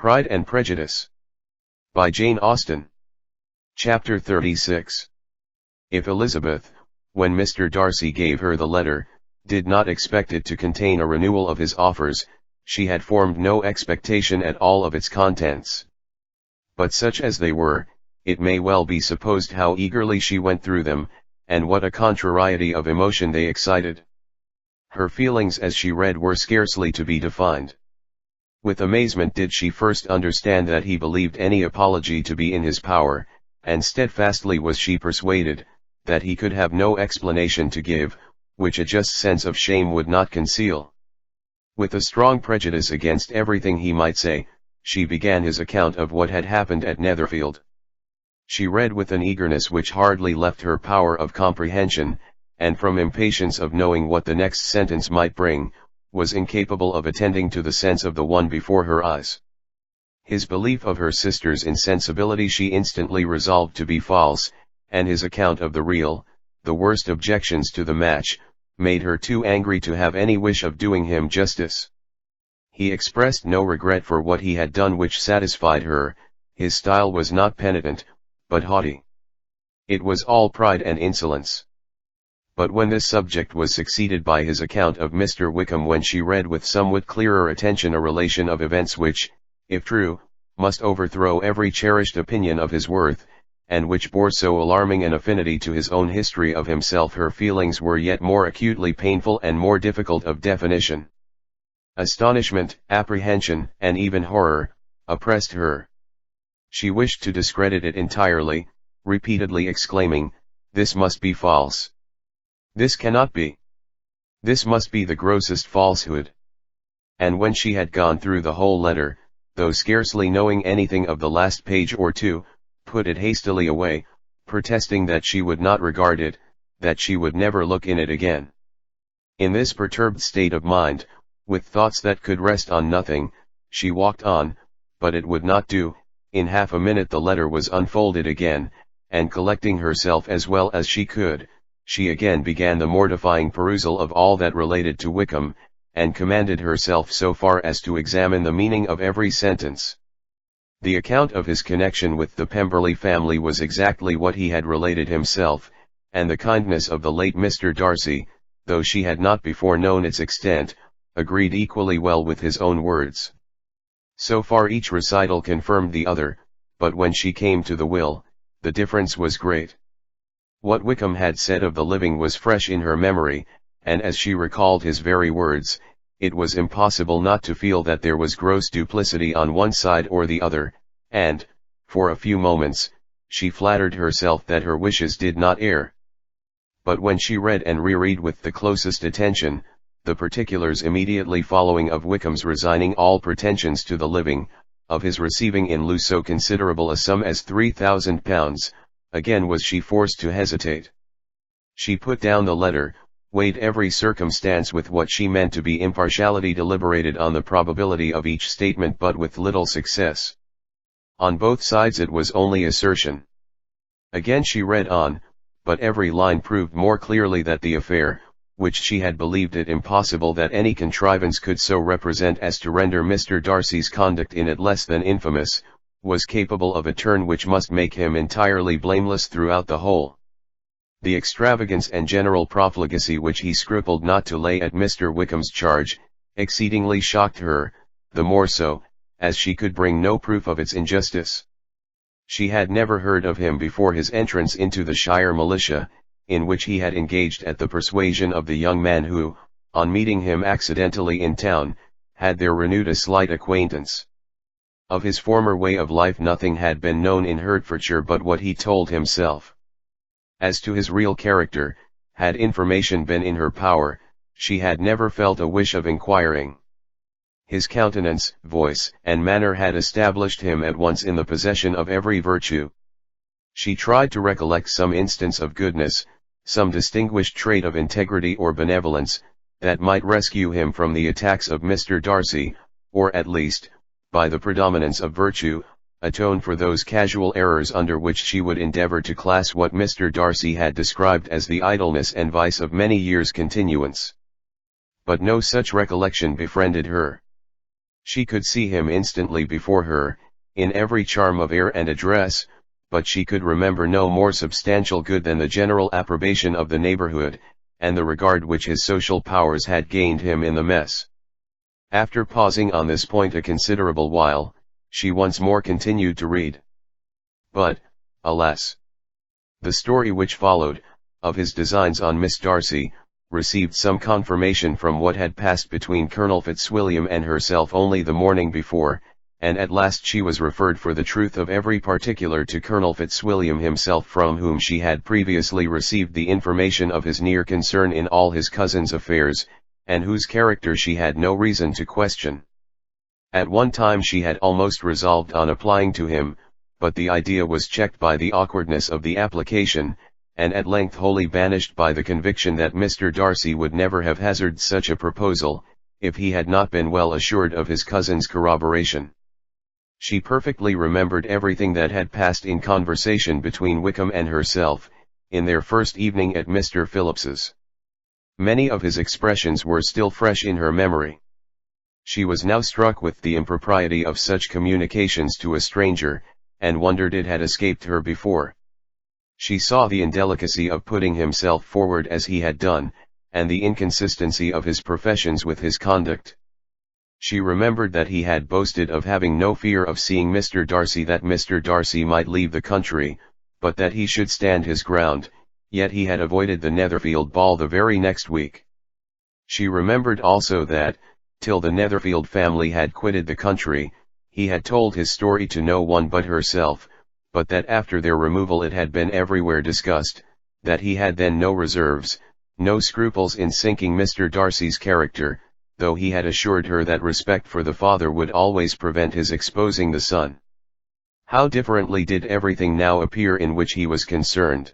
Pride and Prejudice. By Jane Austen. Chapter 36. If Elizabeth, when Mr. Darcy gave her the letter, did not expect it to contain a renewal of his offers, she had formed no expectation at all of its contents. But such as they were, it may well be supposed how eagerly she went through them, and what a contrariety of emotion they excited. Her feelings as she read were scarcely to be defined. With amazement did she first understand that he believed any apology to be in his power, and steadfastly was she persuaded, that he could have no explanation to give, which a just sense of shame would not conceal. With a strong prejudice against everything he might say, she began his account of what had happened at Netherfield. She read with an eagerness which hardly left her power of comprehension, and from impatience of knowing what the next sentence might bring, was incapable of attending to the sense of the one before her eyes. His belief of her sister's insensibility she instantly resolved to be false, and his account of the real, the worst objections to the match, made her too angry to have any wish of doing him justice. He expressed no regret for what he had done which satisfied her, his style was not penitent, but haughty. It was all pride and insolence. But when this subject was succeeded by his account of Mr. Wickham, when she read with somewhat clearer attention a relation of events which, if true, must overthrow every cherished opinion of his worth, and which bore so alarming an affinity to his own history of himself, her feelings were yet more acutely painful and more difficult of definition. Astonishment, apprehension, and even horror, oppressed her. She wished to discredit it entirely, repeatedly exclaiming, "This must be false. This cannot be. This must be the grossest falsehood." And when she had gone through the whole letter, though scarcely knowing anything of the last page or two, put it hastily away, protesting that she would not regard it, that she would never look in it again. In this perturbed state of mind, with thoughts that could rest on nothing, she walked on, but it would not do. In half a minute the letter was unfolded again, and collecting herself as well as she could, she again began the mortifying perusal of all that related to Wickham, and commanded herself so far as to examine the meaning of every sentence. The account of his connection with the Pemberley family was exactly what he had related himself, and the kindness of the late Mr. Darcy, though she had not before known its extent, agreed equally well with his own words. So far each recital confirmed the other, but when she came to the will, the difference was great. What Wickham had said of the living was fresh in her memory, and as she recalled his very words, it was impossible not to feel that there was gross duplicity on one side or the other, and, for a few moments, she flattered herself that her wishes did not err. But when she read and reread with the closest attention, the particulars immediately following of Wickham's resigning all pretensions to the living, of his receiving in lieu so considerable a sum as £3,000, again was she forced to hesitate. She put down the letter, weighed every circumstance with what she meant to be impartiality, deliberated on the probability of each statement, but with little success. On both sides it was only assertion. Again she read on, but every line proved more clearly that the affair, which she had believed it impossible that any contrivance could so represent as to render Mr. Darcy's conduct in it less than infamous, was capable of a turn which must make him entirely blameless throughout the whole. The extravagance and general profligacy which he scrupled not to lay at Mr. Wickham's charge, exceedingly shocked her, the more so, as she could bring no proof of its injustice. She had never heard of him before his entrance into the Shire militia, in which he had engaged at the persuasion of the young man who, on meeting him accidentally in town, had there renewed a slight acquaintance. Of his former way of life nothing had been known in Hertfordshire but what he told himself. As to his real character, had information been in her power, she had never felt a wish of inquiring. His countenance, voice, and manner had established him at once in the possession of every virtue. She tried to recollect some instance of goodness, some distinguished trait of integrity or benevolence, that might rescue him from the attacks of Mr. Darcy, or at least, by the predominance of virtue, atone for those casual errors under which she would endeavor to class what Mr. Darcy had described as the idleness and vice of many years' continuance. But no such recollection befriended her. She could see him instantly before her, in every charm of air and address, but she could remember no more substantial good than the general approbation of the neighborhood, and the regard which his social powers had gained him in the mess. After pausing on this point a considerable while, she once more continued to read. But, alas! The story which followed, of his designs on Miss Darcy, received some confirmation from what had passed between Colonel Fitzwilliam and herself only the morning before, and at last she was referred for the truth of every particular to Colonel Fitzwilliam himself, from whom she had previously received the information of his near concern in all his cousin's affairs, and whose character she had no reason to question. At one time she had almost resolved on applying to him, but the idea was checked by the awkwardness of the application, and at length wholly banished by the conviction that Mr. Darcy would never have hazarded such a proposal, if he had not been well assured of his cousin's corroboration. She perfectly remembered everything that had passed in conversation between Wickham and herself, in their first evening at Mr. Phillips's. Many of his expressions were still fresh in her memory. She was now struck with the impropriety of such communications to a stranger, and wondered it had escaped her before. She saw the indelicacy of putting himself forward as he had done, and the inconsistency of his professions with his conduct. She remembered that he had boasted of having no fear of seeing Mr. Darcy, that Mr. Darcy might leave the country, but that he should stand his ground, yet he had avoided the Netherfield ball the very next week. She remembered also that, till the Netherfield family had quitted the country, he had told his story to no one but herself, but that after their removal it had been everywhere discussed, that he had then no reserves, no scruples in sinking Mr. Darcy's character, though he had assured her that respect for the father would always prevent his exposing the son. How differently did everything now appear in which he was concerned.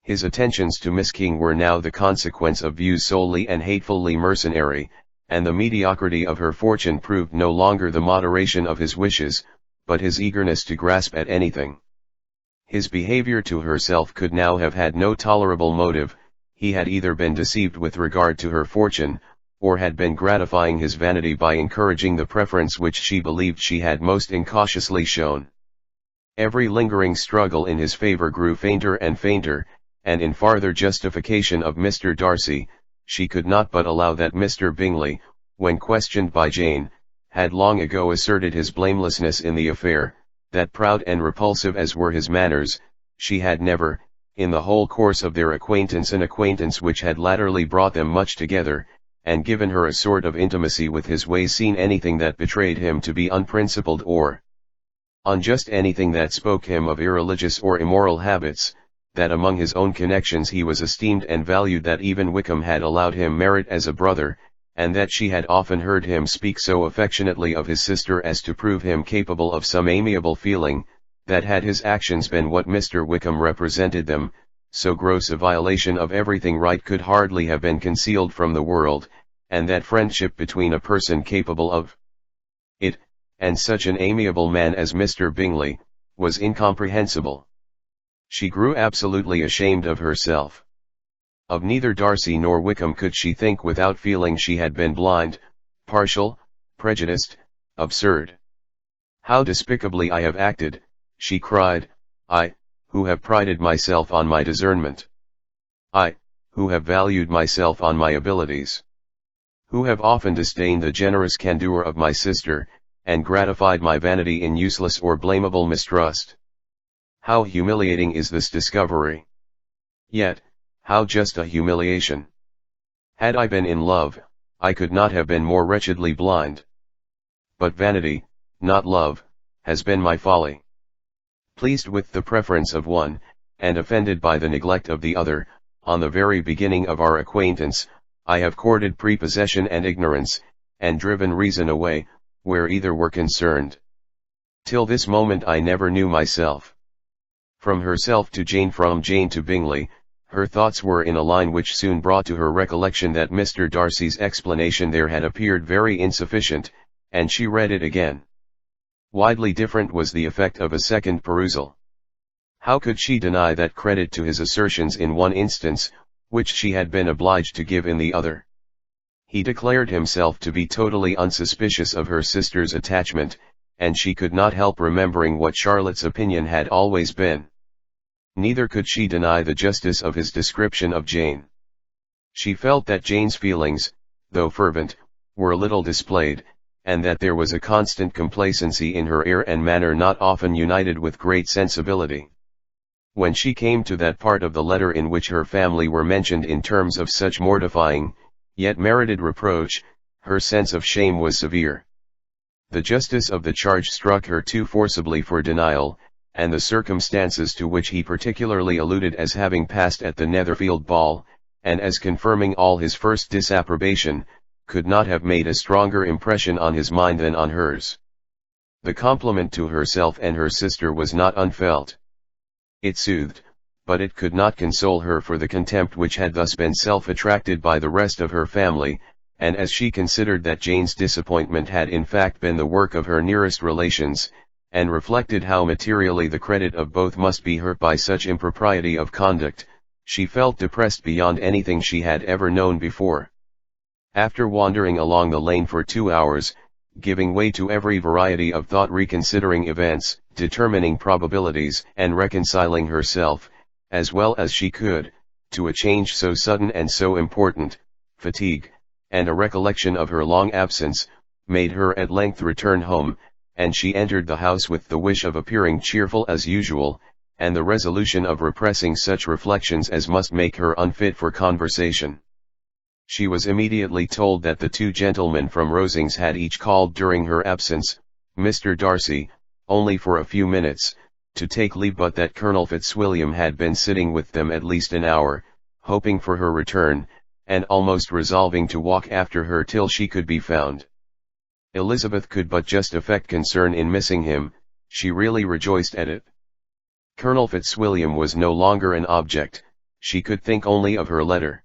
His attentions to Miss King were now the consequence of views solely and hatefully mercenary, and the mediocrity of her fortune proved no longer the moderation of his wishes, but his eagerness to grasp at anything. His behavior to herself could now have had no tolerable motive. He had either been deceived with regard to her fortune, or had been gratifying his vanity by encouraging the preference which she believed she had most incautiously shown. Every lingering struggle in his favor grew fainter and fainter, and in farther justification of Mr. Darcy, she could not but allow that Mr. Bingley, when questioned by Jane, had long ago asserted his blamelessness in the affair, that proud and repulsive as were his manners, she had never, in the whole course of their acquaintance, an acquaintance which had latterly brought them much together, and given her a sort of intimacy with his ways, seen anything that betrayed him to be unprincipled or unjust, anything that spoke him of irreligious or immoral habits, that among his own connections he was esteemed and valued, that even Wickham had allowed him merit as a brother, and that she had often heard him speak so affectionately of his sister as to prove him capable of some amiable feeling, that had his actions been what Mr. Wickham represented them, so gross a violation of everything right could hardly have been concealed from the world, and that friendship between a person capable of it, and such an amiable man as Mr. Bingley, was incomprehensible. She grew absolutely ashamed of herself. Of neither Darcy nor Wickham could she think without feeling she had been blind, partial, prejudiced, absurd. How despicably I have acted, she cried, I, who have prided myself on my discernment. I, who have valued myself on my abilities. Who have often disdained the generous candour of my sister, and gratified my vanity in useless or blamable mistrust. How humiliating is this discovery! Yet, how just a humiliation! Had I been in love, I could not have been more wretchedly blind. But vanity, not love, has been my folly. Pleased with the preference of one, and offended by the neglect of the other, on the very beginning of our acquaintance, I have courted prepossession and ignorance, and driven reason away, where either were concerned. Till this moment I never knew myself. From herself to Jane, from Jane to Bingley, her thoughts were in a line which soon brought to her recollection that Mr. Darcy's explanation there had appeared very insufficient, and she read it again. Widely different was the effect of a second perusal. How could she deny that credit to his assertions in one instance, which she had been obliged to give in the other? He declared himself to be totally unsuspicious of her sister's attachment, and she could not help remembering what Charlotte's opinion had always been. Neither could she deny the justice of his description of Jane. She felt that Jane's feelings, though fervent, were little displayed, and that there was a constant complacency in her air and manner not often united with great sensibility. When she came to that part of the letter in which her family were mentioned in terms of such mortifying, yet merited reproach, her sense of shame was severe. The justice of the charge struck her too forcibly for denial, and the circumstances to which he particularly alluded as having passed at the Netherfield ball, and as confirming all his first disapprobation, could not have made a stronger impression on his mind than on hers. The compliment to herself and her sister was not unfelt. It soothed, but it could not console her for the contempt which had thus been self-attracted by the rest of her family, and as she considered that Jane's disappointment had in fact been the work of her nearest relations, and reflected how materially the credit of both must be hurt by such impropriety of conduct, she felt depressed beyond anything she had ever known before. After wandering along the lane for 2 hours, giving way to every variety of thought, reconsidering events, determining probabilities, and reconciling herself, as well as she could, to a change so sudden and so important, fatigue, and a recollection of her long absence, made her at length return home, and she entered the house with the wish of appearing cheerful as usual, and the resolution of repressing such reflections as must make her unfit for conversation. She was immediately told that the 2 gentlemen from Rosings had each called during her absence, Mr. Darcy, only for a few minutes, to take leave, but that Colonel Fitzwilliam had been sitting with them at least an hour, hoping for her return, and almost resolving to walk after her till she could be found. Elizabeth could but just affect concern in missing him, she really rejoiced at it. Colonel Fitzwilliam was no longer an object, she could think only of her letter.